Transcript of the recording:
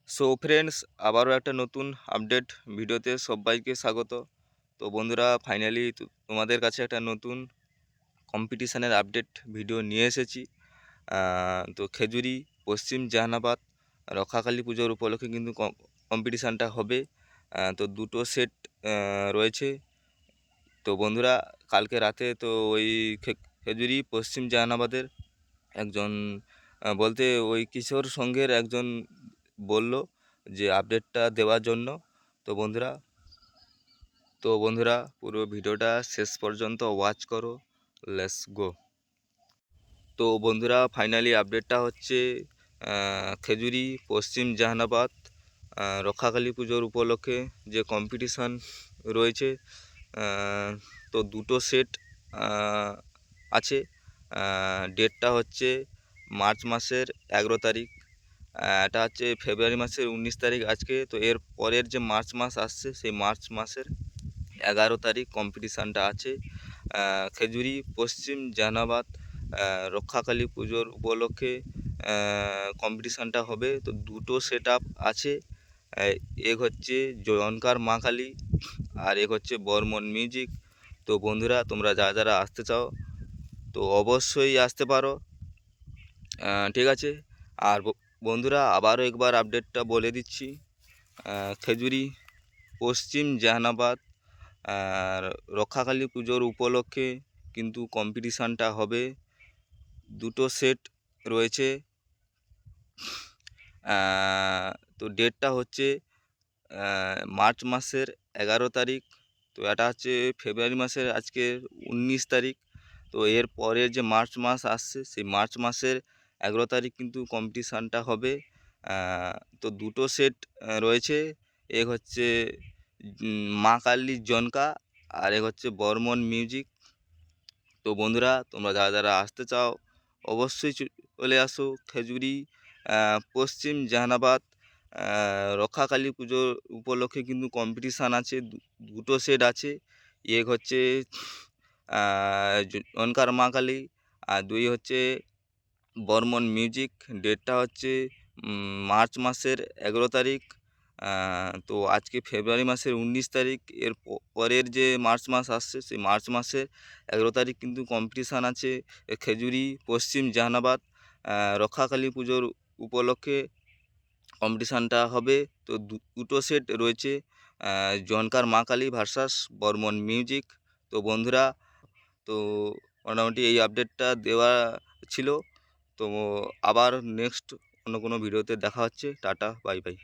So friends, আবারও একটা নতুন আপডেট ভিডিওতে সবাইকে স্বাগত। তো বন্ধুরা, ফাইনালি তোমাদের কাছে একটা নতুন কম্পিটিশানের আপডেট ভিডিও নিয়ে এসেছি। তো খেজুরি পশ্চিম জাহানাবাদ রক্ষাকালী পুজোর উপলক্ষে কিন্তু কম্পিটিশানটা হবে। তো দুটো সেট রয়েছে। তো বন্ধুরা, কালকে রাতে তো ওই খেজুরি পশ্চিম জাহানাবাদের একজন বলতে ওই কিশোর সংঘের একজন বলল যে আপডেটটা দেওয়ার জন্য। তো বন্ধুরা পুরো ভিডিওটা শেষ পর্যন্ত ওয়াচ করো। Let's go. তো বন্ধুরা, ফাইনালি আপডেটটা হচ্ছে খেজুরি পশ্চিম জাহানাবাদ রক্ষাকালী পুজোর উপলক্ষে যে কম্পিটিশান রয়েছে। তো দুটো সেট আছে। ডেটটা হচ্ছে মার্চ মাসের 11 তারিখ। এটা হচ্ছে ফেব্রুয়ারি মাসের 19 তারিখ আজকে। তো এর পরের যে মার্চ মাস আসছে, সেই মার্চ মাসের 11 তারিখ কম্পিটিশানটা আছে। খেজুরি পশ্চিম জাহানাবাদ রক্ষাকালী পুজোর উপলক্ষে কম্পিটিশানটা হবে। তো দুটো সেট আপ আছে। এক হচ্ছে জয়নকার মা কালী আর এক হচ্ছে বর্মন মিউজিক। তো বন্ধুরা, তোমরা যারা যারা আসতে চাও তো অবশ্যই আসতে পারো। ঠিক আছে। আর বন্ধুরা, আবারও একবার আপডেটটা বলে দিচ্ছি। খেজুরি পশ্চিম জাহানাবাদ আর রক্ষাকালী পুজোর উপলক্ষে কিন্তু কম্পিটিশানটা হবে। দুটো সেট রয়েছে। তো ডেটটা হচ্ছে মার্চ মাসের 11 তারিখ। তো এটা হচ্ছে ফেব্রুয়ারি মাসের আজকে 19 তারিখ। তো এর পরের যে মার্চ মাস আসছে, সেই মার্চ মাসের 11 তারিখ কিন্তু কম্পিটিশানটা হবে। তো দুটো সেট রয়েছে। এক হচ্ছে মা কালী জনকা আর এক হচ্ছে বর্মন মিউজিক। তো বন্ধুরা, তোমরা যারা যারা আসতে চাও অবশ্যই চলে আসো খেজুরি পশ্চিম জাহানাবাদ রক্ষাকালী পুজোর উপলক্ষে কিন্তু কম্পিটিশান আছে। দুটো সেট আছে। এক হচ্ছে জনকার মা কালী আর দুই হচ্ছে বর্মন মিউজিক। ডেটটা হচ্ছে মার্চ মাসের 11 তারিখ। তো আজকে ফেব্রুয়ারি মাসের 19 তারিখ। এর পরের যে মার্চ মাস আসছে, সেই মার্চ মাসের 11 তারিখ কিন্তু কম্পিটিশান আছে খেজুরি পশ্চিম জাহানাবাদ রক্ষাকালী পুজোর উপলক্ষে কম্পিটিশানটা হবে। তো দুটো সেট রয়েছে, জনকার মা কালী ভার্সাস বর্মন মিউজিক। তো বন্ধুরা, তো মোটামুটি এই আপডেটটা দেওয়া ছিল। তো আবার নেক্সট অন্য কোনো ভিডিওতে দেখা হচ্ছে। Tata, bye bye.